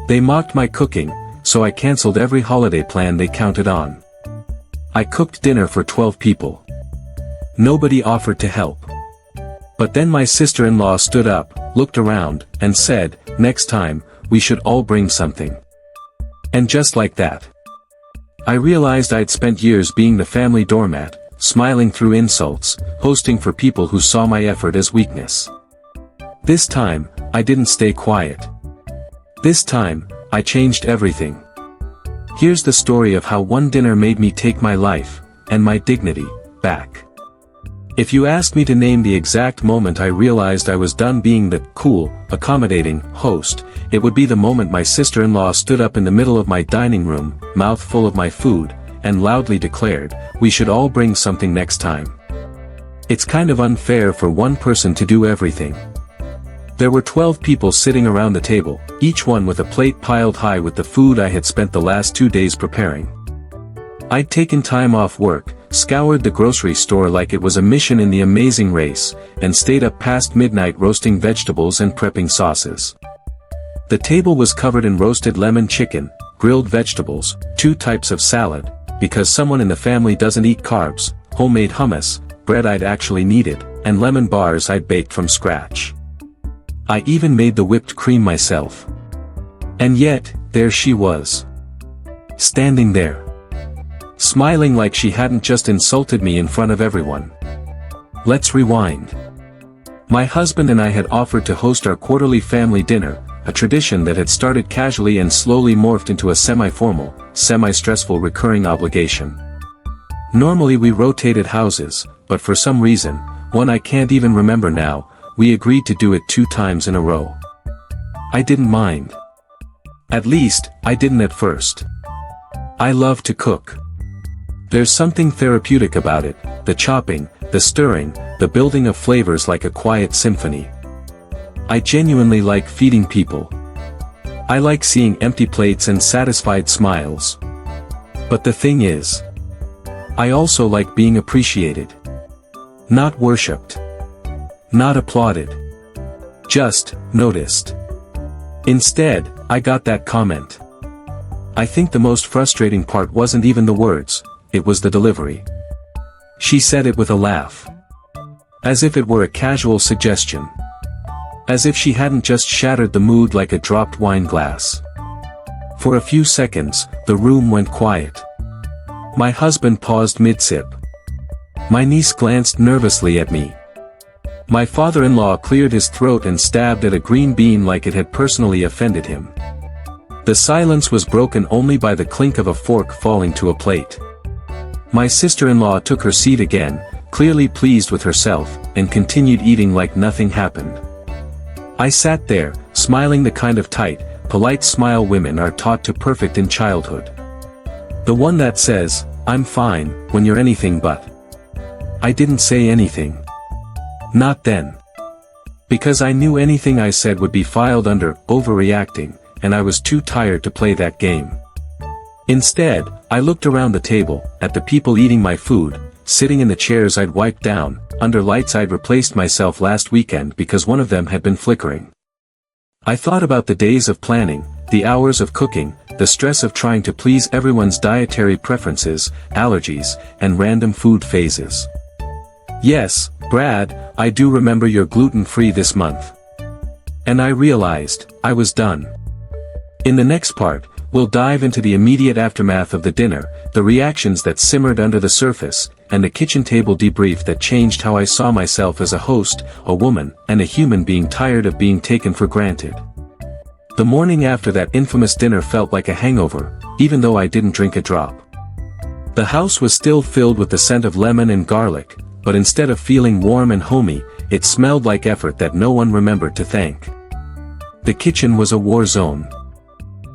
They mocked my cooking, so I canceled every holiday plan they counted on. I cooked dinner for 12 people. Nobody offered to help. But then my sister-in-law stood up, looked around, and said, "Next time, we should all bring something." And just like that, I realized I'd spent years being the family doormat, smiling through insults, hosting for people who saw my effort as weakness. This time, I didn't stay quiet. This time, I changed everything. Here's the story of how one dinner made me take my life, and my dignity, back. If you asked me to name the exact moment I realized I was done being the cool, accommodating host, it would be the moment my sister-in-law stood up in the middle of my dining room, mouth full of my food, and loudly declared, "We should all bring something next time." It's kind of unfair for one person to do everything. There were 12 people sitting around the table, each one with a plate piled high with the food I had spent the last 2 days preparing. I'd taken time off work, scoured the grocery store like it was a mission in the Amazing Race, and stayed up past midnight roasting vegetables and prepping sauces. The table was covered in roasted lemon chicken, grilled vegetables, 2 types of salad, because someone in the family doesn't eat carbs, homemade hummus, bread I'd actually kneaded, and lemon bars I'd baked from scratch. I even made the whipped cream myself. And yet, there she was. Standing there. Smiling like she hadn't just insulted me in front of everyone. Let's rewind. My husband and I had offered to host our quarterly family dinner, a tradition that had started casually and slowly morphed into a semi-formal, semi-stressful recurring obligation. Normally we rotated houses, but for some reason, one I can't even remember now, we agreed to do it 2 times in a row. I didn't mind. At least, I didn't at first. I love to cook. There's something therapeutic about it, the chopping, the stirring, the building of flavors like a quiet symphony. I genuinely like feeding people. I like seeing empty plates and satisfied smiles. But the thing is, I also like being appreciated. Not worshipped. Not applauded. Just noticed. Instead, I got that comment. I think the most frustrating part wasn't even the words, it was the delivery. She said it with a laugh. As if it were a casual suggestion. As if she hadn't just shattered the mood like a dropped wine glass. For a few seconds, the room went quiet. My husband paused mid-sip. My niece glanced nervously at me. My father-in-law cleared his throat and stabbed at a green bean like it had personally offended him. The silence was broken only by the clink of a fork falling to a plate. My sister-in-law took her seat again, clearly pleased with herself, and continued eating like nothing happened. I sat there, smiling the kind of tight, polite smile women are taught to perfect in childhood. The one that says, "I'm fine," when you're anything but. I didn't say anything. Not then. Because I knew anything I said would be filed under overreacting, and I was too tired to play that game. Instead, I looked around the table, at the people eating my food, sitting in the chairs I'd wiped down, under lights I'd replaced myself last weekend because one of them had been flickering. I thought about the days of planning, the hours of cooking, the stress of trying to please everyone's dietary preferences, allergies, and random food phases. Yes, Brad, I do remember you're gluten-free this month. And I realized, I was done. In the next part, we'll dive into the immediate aftermath of the dinner, the reactions that simmered under the surface, and the kitchen table debrief that changed how I saw myself as a host, a woman, and a human being tired of being taken for granted. The morning after that infamous dinner felt like a hangover, even though I didn't drink a drop. The house was still filled with the scent of lemon and garlic, but instead of feeling warm and homey, it smelled like effort that no one remembered to thank. The kitchen was a war zone.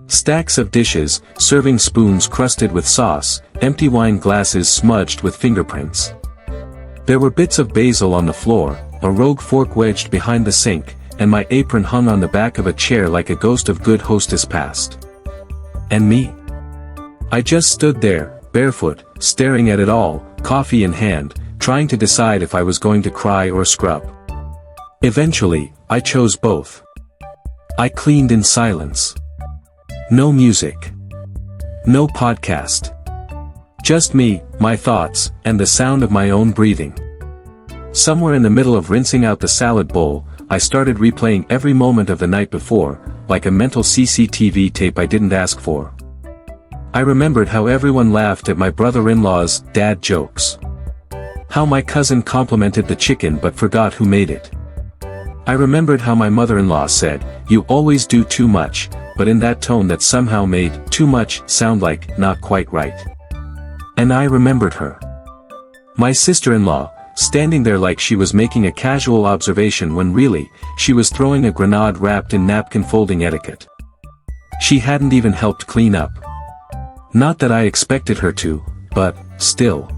Stacks of dishes, serving spoons crusted with sauce, empty wine glasses smudged with fingerprints. There were bits of basil on the floor, a rogue fork wedged behind the sink, and my apron hung on the back of a chair like a ghost of good hostess past. And me? I just stood there, barefoot, staring at it all, coffee in hand, trying to decide if I was going to cry or scrub. Eventually, I chose both. I cleaned in silence. No music. No podcast. Just me, my thoughts, and the sound of my own breathing. Somewhere in the middle of rinsing out the salad bowl, I started replaying every moment of the night before, like a mental CCTV tape I didn't ask for. I remembered how everyone laughed at my brother-in-law's dad jokes. How my cousin complimented the chicken but forgot who made it. I remembered how my mother-in-law said, "You always do too much," but in that tone that somehow made too much sound like not quite right. And I remembered her. My sister-in-law, standing there like she was making a casual observation when really, she was throwing a grenade wrapped in napkin folding etiquette. She hadn't even helped clean up. Not that I expected her to, but, still.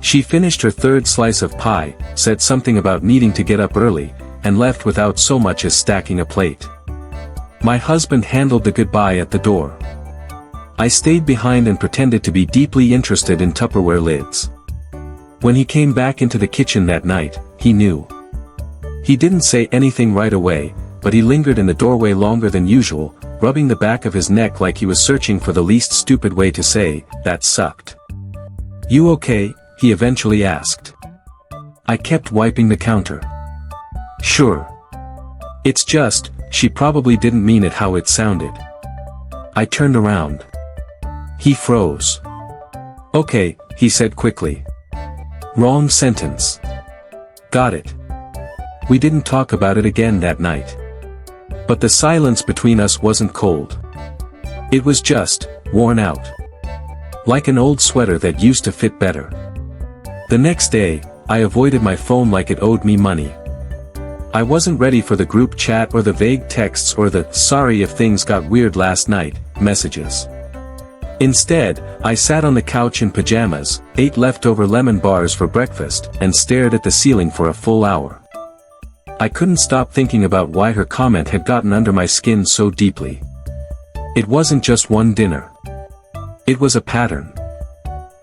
She finished her third slice of pie, said something about needing to get up early, and left without so much as stacking a plate. My husband handled the goodbye at the door. I stayed behind and pretended to be deeply interested in Tupperware lids. When he came back into the kitchen that night, he knew. He didn't say anything right away, but he lingered in the doorway longer than usual, rubbing the back of his neck like he was searching for the least stupid way to say, "That sucked." "You okay?" he eventually asked. I kept wiping the counter. "Sure. It's just, she probably didn't mean it how it sounded." I turned around. He froze. "Okay," he said quickly. "Wrong sentence." "Got it." We didn't talk about it again that night. But the silence between us wasn't cold. It was just, worn out. Like an old sweater that used to fit better. The next day, I avoided my phone like it owed me money. I wasn't ready for the group chat or the vague texts or the "sorry if things got weird last night" messages. Instead, I sat on the couch in pajamas, ate leftover lemon bars for breakfast, and stared at the ceiling for a full hour. I couldn't stop thinking about why her comment had gotten under my skin so deeply. It wasn't just one dinner. It was a pattern.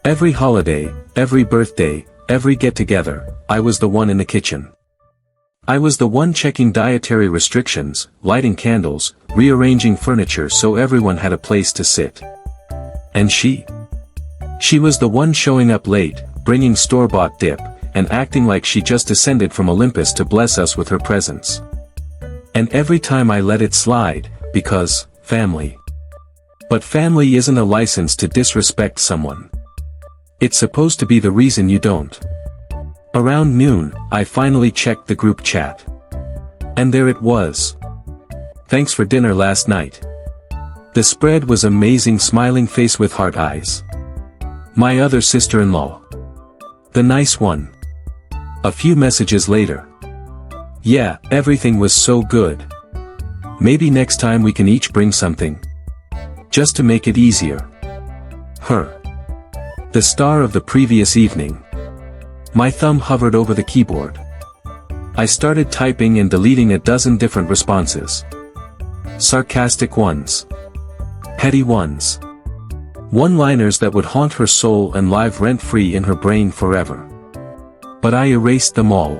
Every holiday, every birthday, every get-together, I was the one in the kitchen. I was the one checking dietary restrictions, lighting candles, rearranging furniture so everyone had a place to sit. And she? She was the one showing up late, bringing store-bought dip, and acting like she just descended from Olympus to bless us with her presence. And every time I let it slide, because, family. But family isn't a license to disrespect someone. It's supposed to be the reason you don't. Around noon, I finally checked the group chat. And there it was. "Thanks for dinner last night." The spread was amazing, smiling face with heart eyes. My other sister-in-law. The nice one. A few messages later. "Yeah, everything was so good. Maybe next time we can each bring something. Just to make it easier." Her. The star of the previous evening. My thumb hovered over the keyboard. I started typing and deleting a dozen different responses. Sarcastic ones. Petty ones. One-liners that would haunt her soul and live rent-free in her brain forever. But I erased them all.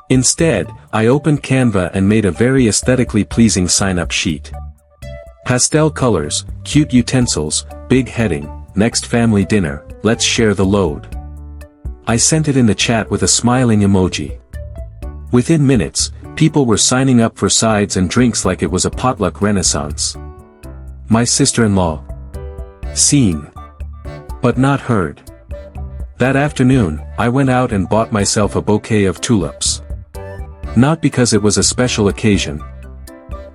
Instead, I opened Canva and made a very aesthetically pleasing sign-up sheet. Pastel colors, cute utensils, big heading, "Next family dinner, let's share the load." I sent it in the chat with a smiling emoji. Within minutes, people were signing up for sides and drinks like it was a potluck renaissance. My sister-in-law. Seen. But not heard. That afternoon, I went out and bought myself a bouquet of tulips. Not because it was a special occasion.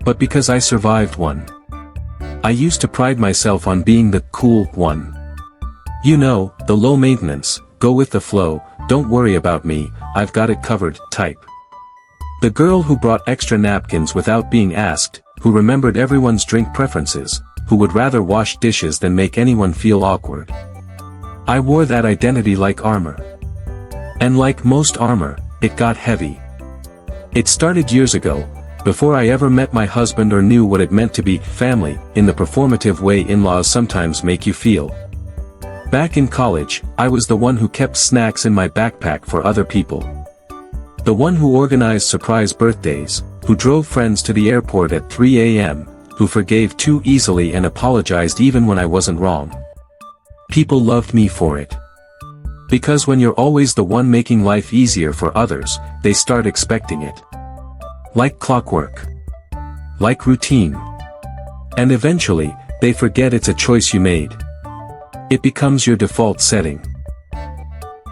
But because I survived one. I used to pride myself on being the cool one. You know, the low maintenance, go with the flow, don't worry about me, I've got it covered type. The girl who brought extra napkins without being asked, who remembered everyone's drink preferences, who would rather wash dishes than make anyone feel awkward. I wore that identity like armor. And like most armor, it got heavy. It started years ago, before I ever met my husband or knew what it meant to be family, in the performative way in-laws sometimes make you feel. Back in college, I was the one who kept snacks in my backpack for other people. The one who organized surprise birthdays, who drove friends to the airport at 3 a.m., who forgave too easily and apologized even when I wasn't wrong. People loved me for it. Because when you're always the one making life easier for others, they start expecting it. Like clockwork. Like routine. And eventually, they forget it's a choice you made. It becomes your default setting.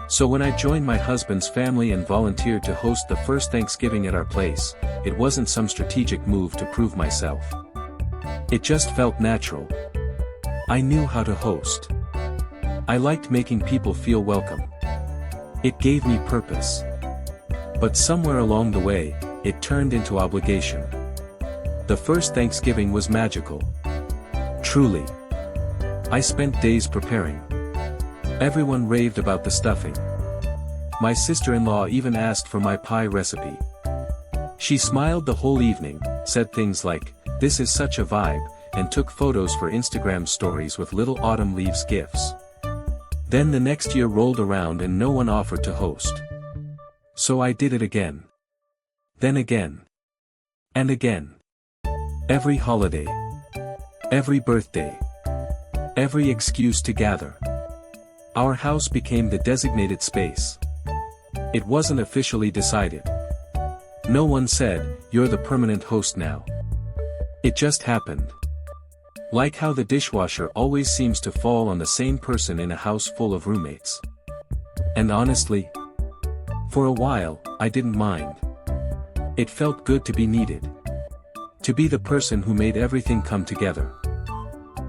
So when I joined my husband's family and volunteered to host the first Thanksgiving at our place, it wasn't some strategic move to prove myself. It just felt natural. I knew how to host. I liked making people feel welcome. It gave me purpose. But somewhere along the way, it turned into obligation. The first Thanksgiving was magical. Truly. I spent days preparing. Everyone raved about the stuffing. My sister-in-law even asked for my pie recipe. She smiled the whole evening, said things like, "This is such a vibe," and took photos for Instagram stories with little autumn leaves gifs. Then the next year rolled around and no one offered to host. So I did it again. Then again. And again. Every holiday. Every birthday. Every excuse to gather. Our house became the designated space. It wasn't officially decided. No one said, "You're the permanent host now." It just happened. Like how the dishwasher always seems to fall on the same person in a house full of roommates. And honestly, for a while, I didn't mind. It felt good to be needed. To be the person who made everything come together.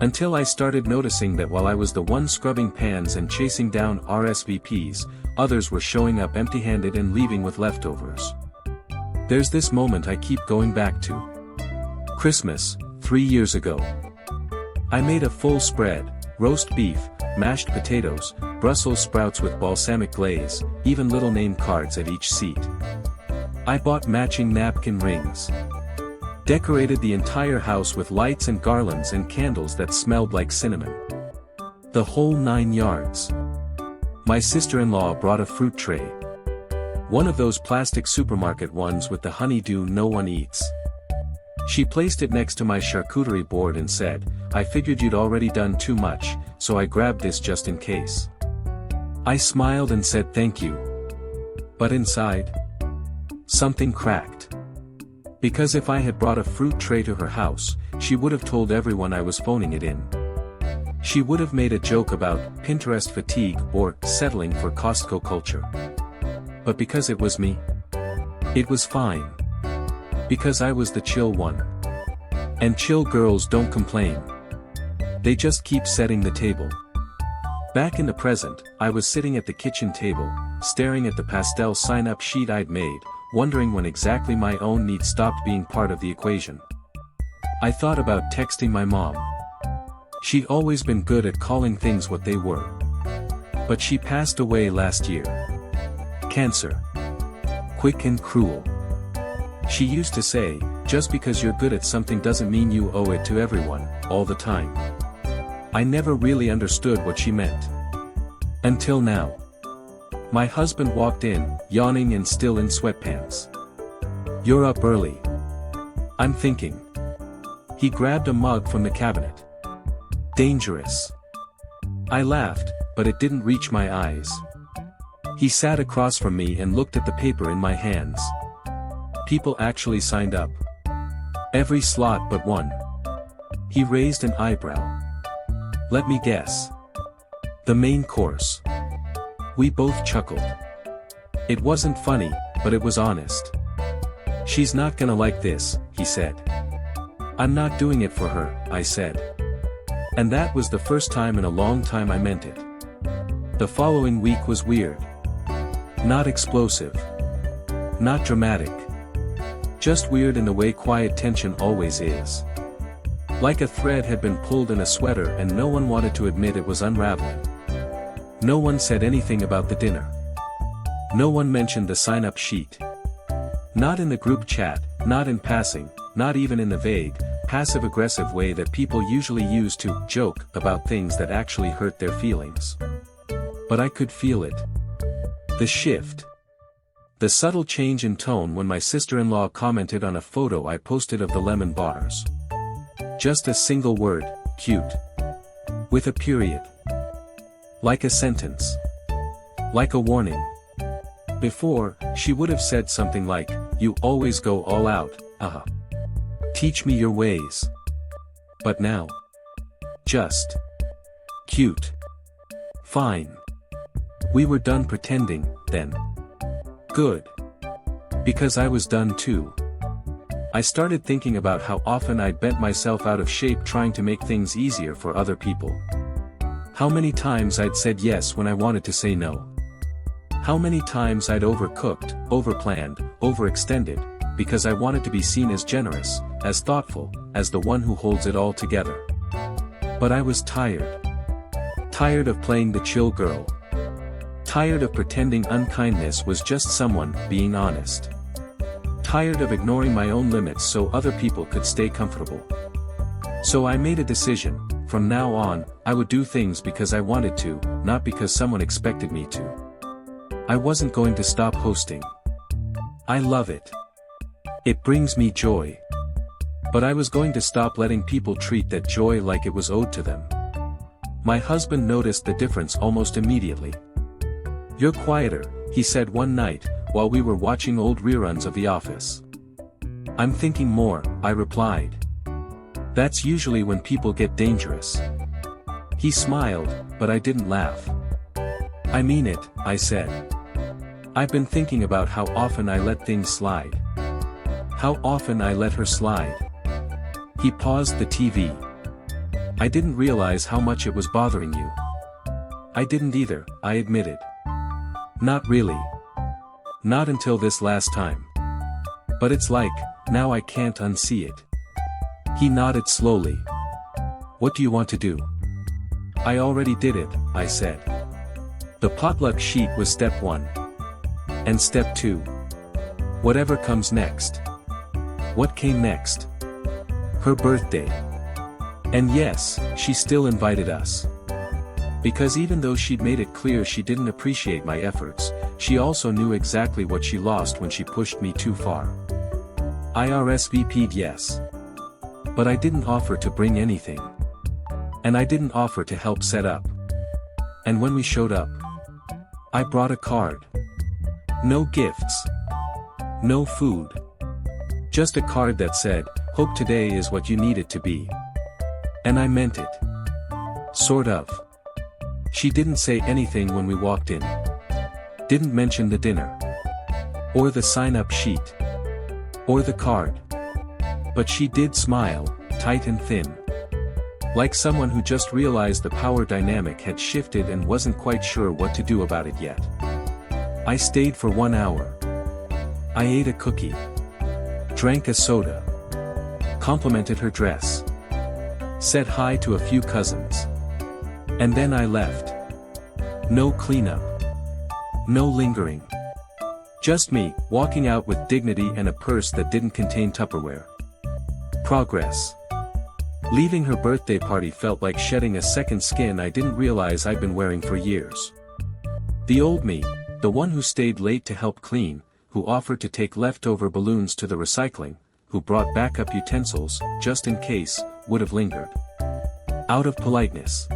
Until I started noticing that while I was the one scrubbing pans and chasing down RSVPs, others were showing up empty-handed and leaving with leftovers. There's this moment I keep going back to. Christmas, 3 years ago. I made a full spread, roast beef, mashed potatoes, Brussels sprouts with balsamic glaze, even little name cards at each seat. I bought matching napkin rings. Decorated the entire house with lights and garlands and candles that smelled like cinnamon. The whole 9 yards. My sister-in-law brought a fruit tray. One of those plastic supermarket ones with the honeydew no one eats. She placed it next to my charcuterie board and said, "I figured you'd already done too much, so I grabbed this just in case." I smiled and said thank you. But inside, something cracked. Because if I had brought a fruit tray to her house, she would have told everyone I was phoning it in. She would have made a joke about Pinterest fatigue or settling for Costco culture. But because it was me, it was fine. Because I was the chill one. And chill girls don't complain. They just keep setting the table. Back in the present, I was sitting at the kitchen table, staring at the pastel sign-up sheet I'd made, wondering when exactly my own needs stopped being part of the equation. I thought about texting my mom. She'd always been good at calling things what they were. But she passed away last year. Cancer. Quick and cruel. She used to say, "Just because you're good at something doesn't mean you owe it to everyone, all the time." I never really understood what she meant. Until now. My husband walked in, yawning and still in sweatpants. "You're up early." I'm thinking. He grabbed a mug from the cabinet. Dangerous. I laughed, but it didn't reach my eyes. He sat across from me and looked at the paper in my hands. People actually signed up. Every slot but one. He raised an eyebrow. "Let me guess. The main course." We both chuckled. It wasn't funny, but it was honest. "She's not gonna like this," he said. "I'm not doing it for her," I said. And that was the first time in a long time I meant it. The following week was weird. Not explosive. Not dramatic. Just weird in the way quiet tension always is. Like a thread had been pulled in a sweater and no one wanted to admit it was unraveling. No one said anything about the dinner. No one mentioned the sign-up sheet. Not in the group chat, not in passing, not even in the vague, passive-aggressive way that people usually use to joke about things that actually hurt their feelings. But I could feel it. The shift. The subtle change in tone when my sister-in-law commented on a photo I posted of the lemon bars. Just a single word, cute. With a period. Like a sentence. Like a warning. Before, she would have said something like, "You always go all out, teach me your ways." But now. Just. Cute. Fine. We were done pretending, then. Good. Because I was done too. I started thinking about how often I'd bent myself out of shape trying to make things easier for other people. How many times I'd said yes when I wanted to say no. How many times I'd overcooked, overplanned, overextended, because I wanted to be seen as generous, as thoughtful, as the one who holds it all together. But I was tired. Tired of playing the chill girl. Tired of pretending unkindness was just someone being honest. Tired of ignoring my own limits so other people could stay comfortable. So I made a decision. From now on, I would do things because I wanted to, not because someone expected me to. I wasn't going to stop hosting. I love it. It brings me joy. But I was going to stop letting people treat that joy like it was owed to them. My husband noticed the difference almost immediately. "You're quieter," he said one night, while we were watching old reruns of The Office. "I'm thinking more," I replied. "That's usually when people get dangerous." He smiled, but I didn't laugh. "I mean it," I said. "I've been thinking about how often I let things slide. How often I let her slide." He paused the TV. "I didn't realize how much it was bothering you." "I didn't either," I admitted. "Not really. Not until this last time. But it's like, now I can't unsee it." He nodded slowly. "What do you want to do?" "I already did it," I said. The potluck sheet was step 1. And step 2. Whatever comes next. What came next? Her birthday. And yes, she still invited us. Because even though she'd made it clear she didn't appreciate my efforts, she also knew exactly what she lost when she pushed me too far. I RSVP'd yes. But I didn't offer to bring anything. And I didn't offer to help set up. And when we showed up, I brought a card. No gifts. No food. Just a card that said, "Hope today is what you need it to be." And I meant it. Sort of. She didn't say anything when we walked in. Didn't mention the dinner. Or the sign-up sheet. Or the card. But she did smile, tight and thin. Like someone who just realized the power dynamic had shifted and wasn't quite sure what to do about it yet. I stayed for 1 hour. I ate a cookie. Drank a soda. Complimented her dress. Said hi to a few cousins. And then I left. No cleanup. No lingering. Just me, walking out with dignity and a purse that didn't contain Tupperware. Progress. Leaving her birthday party felt like shedding a second skin I didn't realize I'd been wearing for years. The old me, the one who stayed late to help clean, who offered to take leftover balloons to the recycling, who brought backup utensils, just in case, would have lingered. Out of politeness.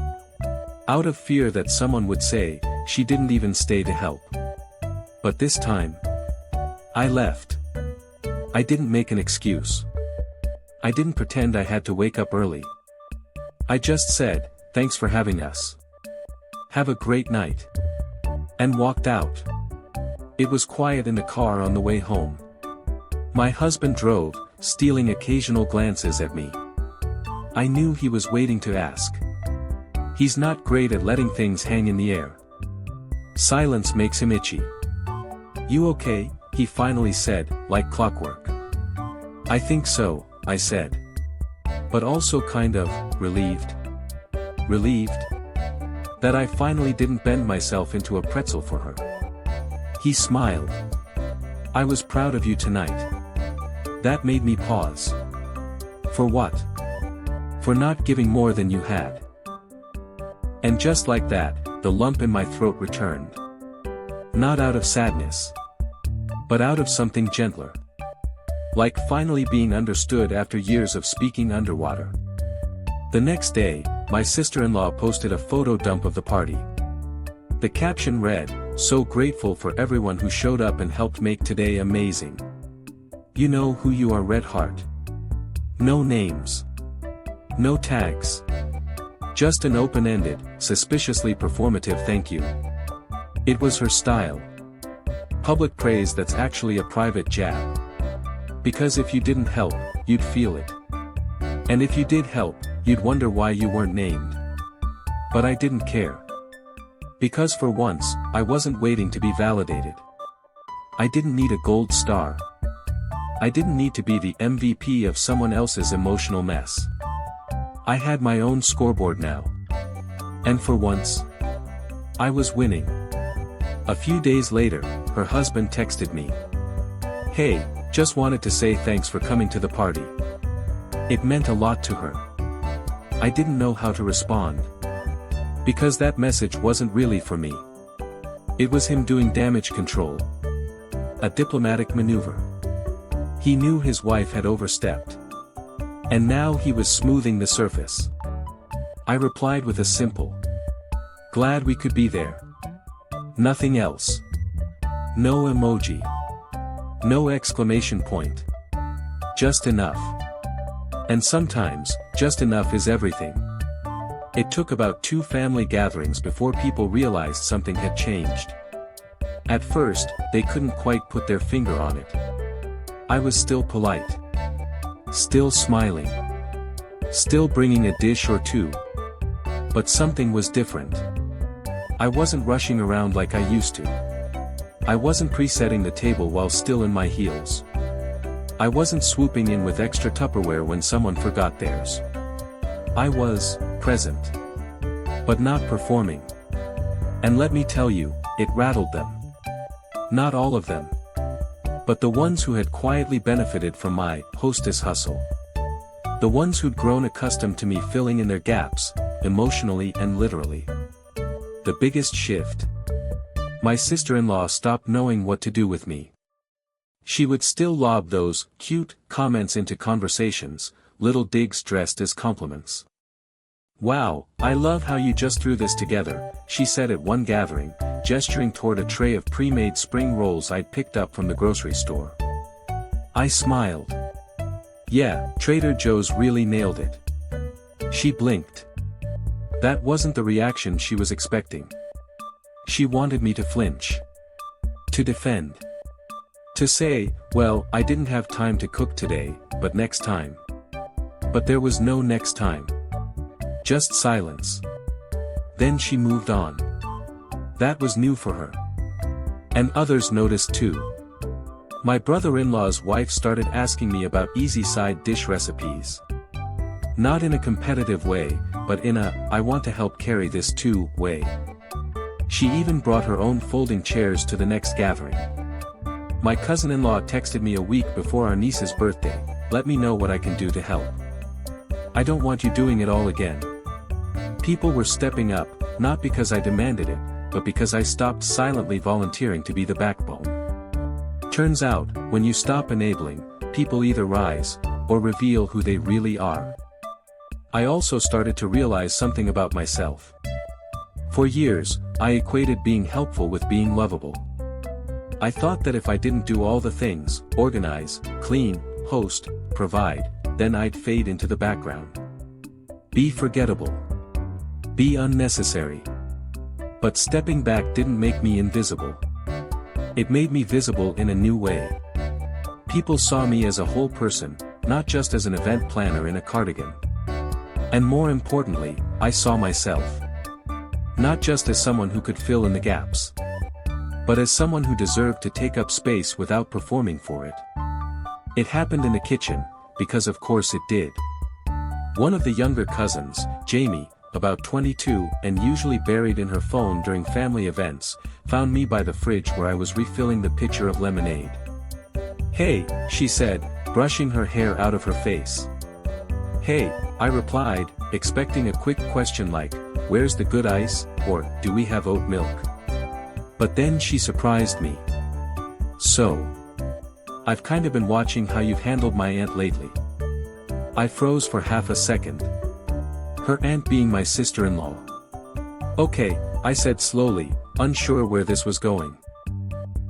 Out of fear that someone would say, she didn't even stay to help. But this time, I left. I didn't make an excuse. I didn't pretend I had to wake up early. I just said, "Thanks for having us. Have a great night." And walked out. It was quiet in the car on the way home. My husband drove, stealing occasional glances at me. I knew he was waiting to ask. He's not great at letting things hang in the air. Silence makes him itchy. "You okay?" he finally said, like clockwork. "I think so," I said. But also kind of, relieved. Relieved? That I finally didn't bend myself into a pretzel for her. He smiled. "I was proud of you tonight." That made me pause. For what? For not giving more than you had. And just like that, the lump in my throat returned. Not out of sadness. But out of something gentler. Like finally being understood after years of speaking underwater. The next day, my sister-in-law posted a photo dump of the party. The caption read, "So grateful for everyone who showed up and helped make today amazing. You know who you are, Red Heart." No names. No tags. Just an open-ended, suspiciously performative thank you. It was her style. Public praise that's actually a private jab. Because if you didn't help, you'd feel it. And if you did help, you'd wonder why you weren't named. But I didn't care. Because for once, I wasn't waiting to be validated. I didn't need a gold star. I didn't need to be the MVP of someone else's emotional mess. I had my own scoreboard now. And for once, I was winning. A few days later, her husband texted me. "Hey, just wanted to say thanks for coming to the party. It meant a lot to her." I didn't know how to respond. Because that message wasn't really for me. It was him doing damage control. A diplomatic maneuver. He knew his wife had overstepped. And now he was smoothing the surface. I replied with a simple, "Glad we could be there." Nothing else. No emoji. No exclamation point. Just enough. And sometimes, just enough is everything. It took about 2 family gatherings before people realized something had changed. At first, they couldn't quite put their finger on it. I was still polite. Still smiling. Still bringing a dish or two. But something was different. I wasn't rushing around like I used to. I wasn't presetting the table while still in my heels. I wasn't swooping in with extra Tupperware when someone forgot theirs. I was present. But not performing. And let me tell you, it rattled them. Not all of them. But the ones who had quietly benefited from my hostess hustle. The ones who'd grown accustomed to me filling in their gaps, emotionally and literally. The biggest shift. My sister-in-law stopped knowing what to do with me. She would still lob those cute comments into conversations, little digs dressed as compliments. "Wow, I love how you just threw this together," she said at one gathering, gesturing toward a tray of pre-made spring rolls I'd picked up from the grocery store. I smiled. "Yeah, Trader Joe's really nailed it." She blinked. That wasn't the reaction she was expecting. She wanted me to flinch. To defend. To say, "Well, I didn't have time to cook today, but next time." But there was no next time. Just silence. Then she moved on. That was new for her. And others noticed too. My brother-in-law's wife started asking me about easy side dish recipes. Not in a competitive way, but in a, "I want to help carry this too" way. She even brought her own folding chairs to the next gathering. My cousin-in-law texted me a week before our niece's birthday, "Let me know what I can do to help. I don't want you doing it all again." People were stepping up, not because I demanded it, but because I stopped silently volunteering to be the backbone. Turns out, when you stop enabling, people either rise, or reveal who they really are. I also started to realize something about myself. For years, I equated being helpful with being lovable. I thought that if I didn't do all the things, organize, clean, host, provide, then I'd fade into the background. Be forgettable. Be unnecessary. But stepping back didn't make me invisible. It made me visible in a new way. People saw me as a whole person, not just as an event planner in a cardigan. And more importantly, I saw myself. Not just as someone who could fill in the gaps. But as someone who deserved to take up space without performing for it. It happened in the kitchen, because of course it did. One of the younger cousins, Jamie, about 22 and usually buried in her phone during family events, found me by the fridge where I was refilling the pitcher of lemonade. "Hey," she said, brushing her hair out of her face. "Hey," I replied, expecting a quick question like, "Where's the good ice?" or "Do we have oat milk?" But then she surprised me. "So, I've kind of been watching how you've handled my aunt lately." I froze for half a second. Her aunt being my sister-in-law. Okay, I said slowly, unsure where this was going.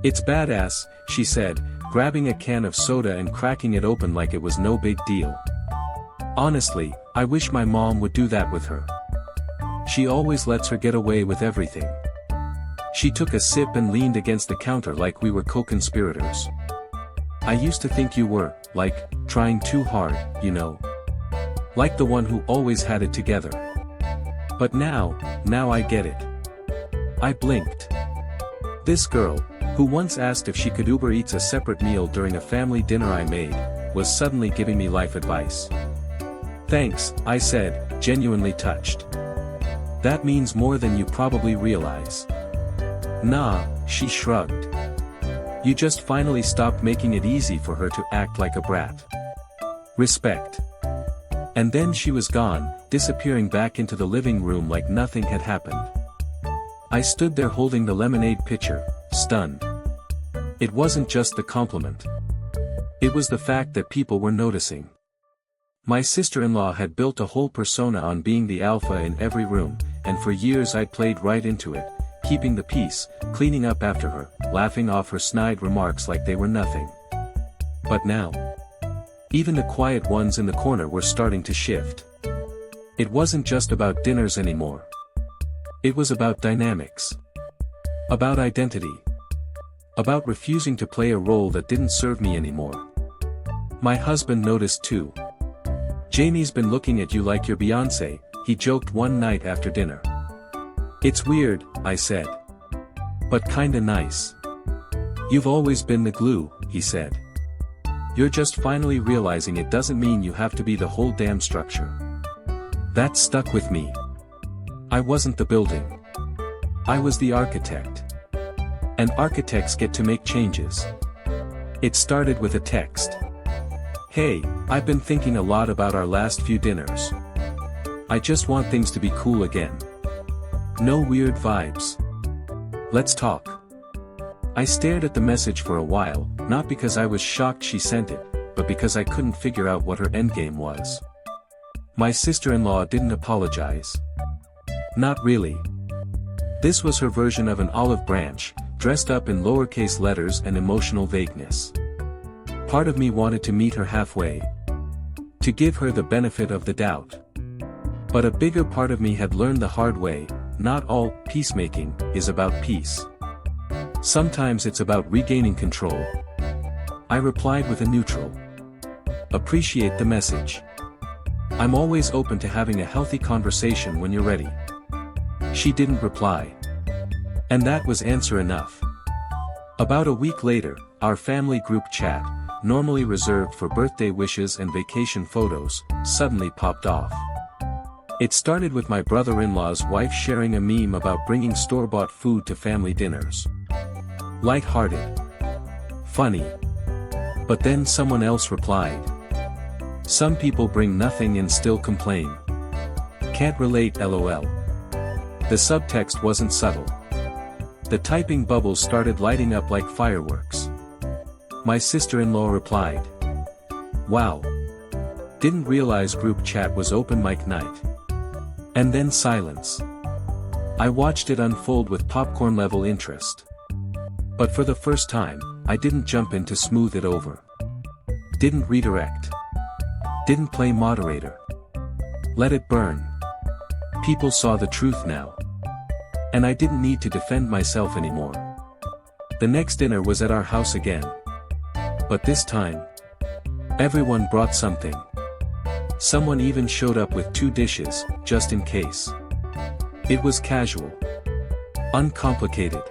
It's badass, she said, grabbing a can of soda and cracking it open like it was no big deal. Honestly, I wish my mom would do that with her. She always lets her get away with everything. She took a sip and leaned against the counter like we were co-conspirators. I used to think you were, like, trying too hard, you know. Like the one who always had it together. But now I get it. I blinked. This girl, who once asked if she could Uber Eats a separate meal during a family dinner I made, was suddenly giving me life advice. Thanks, I said, genuinely touched. That means more than you probably realize. Nah, she shrugged. You just finally stopped making it easy for her to act like a brat. Respect. And then she was gone, disappearing back into the living room like nothing had happened. I stood there holding the lemonade pitcher, stunned. It wasn't just the compliment. It was the fact that people were noticing. My sister-in-law had built a whole persona on being the alpha in every room, and for years I'd played right into it, keeping the peace, cleaning up after her, laughing off her snide remarks like they were nothing. But now, even the quiet ones in the corner were starting to shift. It wasn't just about dinners anymore. It was about dynamics. About identity. About refusing to play a role that didn't serve me anymore. My husband noticed too. Jamie's been looking at you like you're Beyoncé, he joked one night after dinner. It's weird, I said. But kinda nice. You've always been the glue, he said. You're just finally realizing it doesn't mean you have to be the whole damn structure. That stuck with me. I wasn't the building. I was the architect. And architects get to make changes. It started with a text. Hey, I've been thinking a lot about our last few dinners. I just want things to be cool again. No weird vibes. Let's talk. I stared at the message for a while, not because I was shocked she sent it, but because I couldn't figure out what her endgame was. My sister-in-law didn't apologize. Not really. This was her version of an olive branch, dressed up in lowercase letters and emotional vagueness. Part of me wanted to meet her halfway. To give her the benefit of the doubt. But a bigger part of me had learned the hard way, not all peacemaking is about peace. Sometimes it's about regaining control. I replied with a neutral. Appreciate the message. I'm always open to having a healthy conversation when you're ready. She didn't reply. And that was answer enough. About a week later, our family group chat, normally reserved for birthday wishes and vacation photos, suddenly popped off. It started with my brother-in-law's wife sharing a meme about bringing store-bought food to family dinners. Light-hearted. Funny. But then someone else replied. Some people bring nothing and still complain. Can't relate LOL. The subtext wasn't subtle. The typing bubbles started lighting up like fireworks. My sister-in-law replied. Wow. Didn't realize group chat was open mic night. And then silence. I watched it unfold with popcorn-level interest. But for the first time, I didn't jump in to smooth it over. Didn't redirect. Didn't play moderator. Let it burn. People saw the truth now. And I didn't need to defend myself anymore. The next dinner was at our house again. But this time, everyone brought something. Someone even showed up with 2 dishes, just in case. It was casual. Uncomplicated.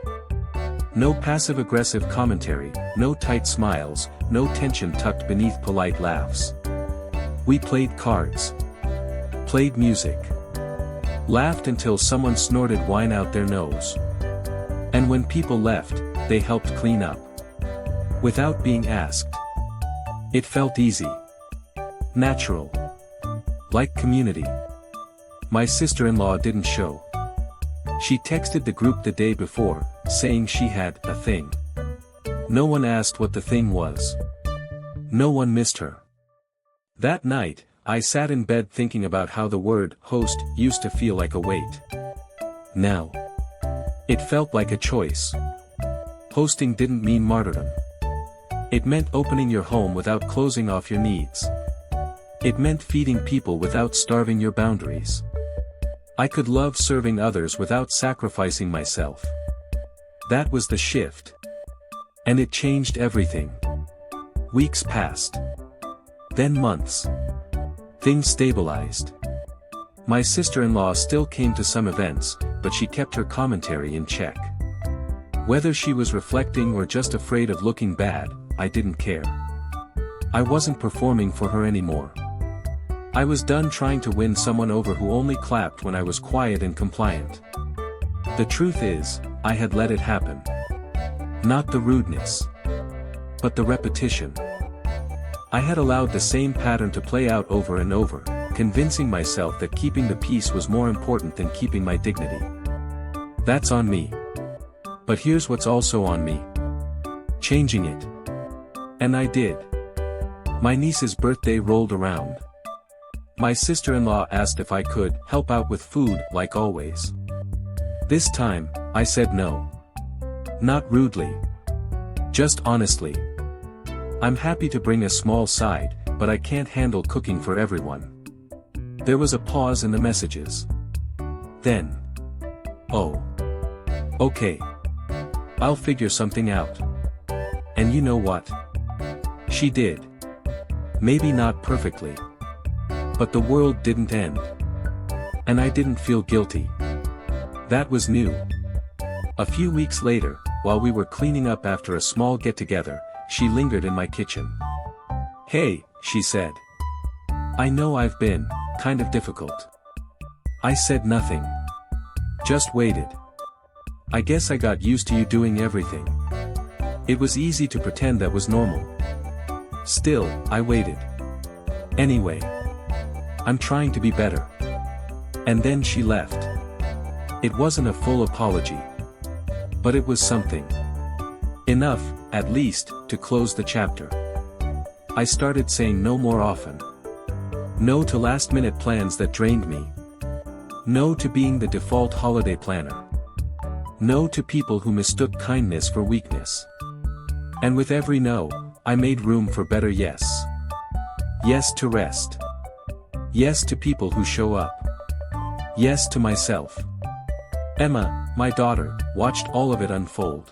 No passive-aggressive commentary, no tight smiles, no tension tucked beneath polite laughs. We played cards. Played music. Laughed until someone snorted wine out their nose. And when people left, they helped clean up. Without being asked. It felt easy. Natural. Like community. My sister-in-law didn't show. She texted the group the day before, saying she had a thing. No one asked what the thing was. No one missed her. That night, I sat in bed thinking about how the word host used to feel like a weight. Now, it felt like a choice. Hosting didn't mean martyrdom. It meant opening your home without closing off your needs. It meant feeding people without starving your boundaries. I could love serving others without sacrificing myself. That was the shift. And it changed everything. Weeks passed. Then months. Things stabilized. My sister-in-law still came to some events, but she kept her commentary in check. Whether she was reflecting or just afraid of looking bad, I didn't care. I wasn't performing for her anymore. I was done trying to win someone over who only clapped when I was quiet and compliant. The truth is, I had let it happen. Not the rudeness, but the repetition. I had allowed the same pattern to play out over and over, convincing myself that keeping the peace was more important than keeping my dignity. That's on me. But here's what's also on me. Changing it. And I did. My niece's birthday rolled around. My sister-in-law asked if I could help out with food, like always. This time, I said no. Not rudely. Just honestly. I'm happy to bring a small side, but I can't handle cooking for everyone. There was a pause in the messages. Then. Oh. Okay. I'll figure something out. And you know what? She did. Maybe not perfectly. But the world didn't end. And I didn't feel guilty. That was new. A few weeks later, while we were cleaning up after a small get-together, she lingered in my kitchen. "Hey," she said. "I know I've been kind of difficult." I said nothing. Just waited. I guess I got used to you doing everything. It was easy to pretend that was normal. Still, I waited. Anyway. I'm trying to be better. And then she left. It wasn't a full apology. But it was something. Enough, at least, to close the chapter. I started saying no more often. No to last-minute plans that drained me. No to being the default holiday planner. No to people who mistook kindness for weakness. And with every no, I made room for better yes. Yes to rest. Yes to people who show up. Yes to myself. Emma, my daughter, watched all of it unfold.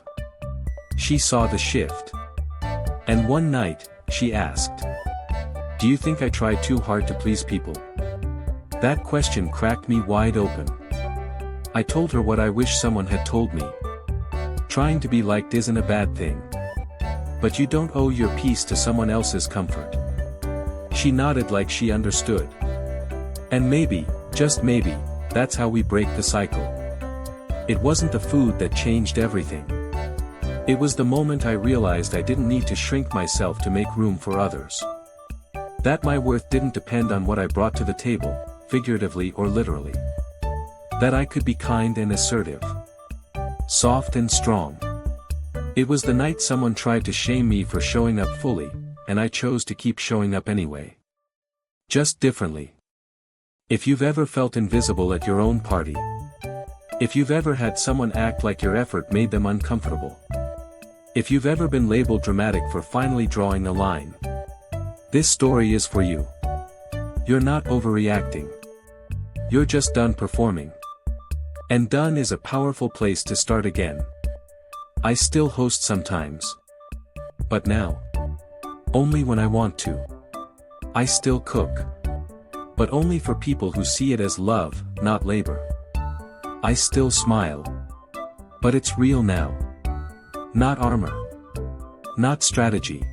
She saw the shift. And one night, she asked, "Do you think I try too hard to please people?" That question cracked me wide open. I told her what I wish someone had told me. Trying to be liked isn't a bad thing. But you don't owe your peace to someone else's comfort. She nodded like she understood. And maybe, just maybe, that's how we break the cycle. It wasn't the food that changed everything. It was the moment I realized I didn't need to shrink myself to make room for others. That my worth didn't depend on what I brought to the table, figuratively or literally. That I could be kind and assertive. Soft and strong. It was the night someone tried to shame me for showing up fully, and I chose to keep showing up anyway. Just differently. If you've ever felt invisible at your own party. If you've ever had someone act like your effort made them uncomfortable. If you've ever been labeled dramatic for finally drawing a line. This story is for you. You're not overreacting. You're just done performing. And done is a powerful place to start again. I still host sometimes. But now. Only when I want to. I still cook. But only for people who see it as love, not labor. I still smile. But it's real now. Not armor. Not strategy.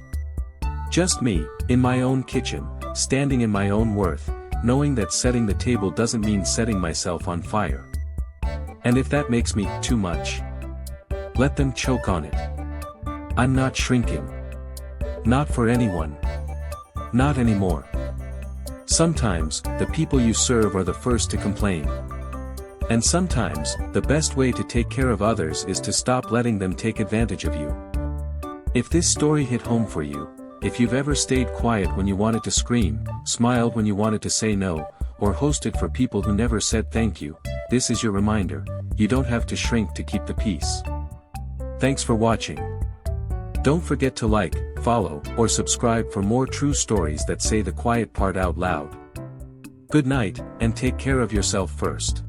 Just me, in my own kitchen, standing in my own worth, knowing that setting the table doesn't mean setting myself on fire. And if that makes me too much, let them choke on it. I'm not shrinking. Not for anyone. Not anymore. Sometimes, the people you serve are the first to complain. And sometimes, the best way to take care of others is to stop letting them take advantage of you. If this story hit home for you, If you've ever stayed quiet when you wanted to scream, smiled when you wanted to say no, or hosted for people who never said thank you, this is your reminder: you don't have to shrink to keep the peace. Thanks for watching. Don't forget to like, follow, or subscribe for more true stories that say the quiet part out loud. Good night, and take care of yourself first.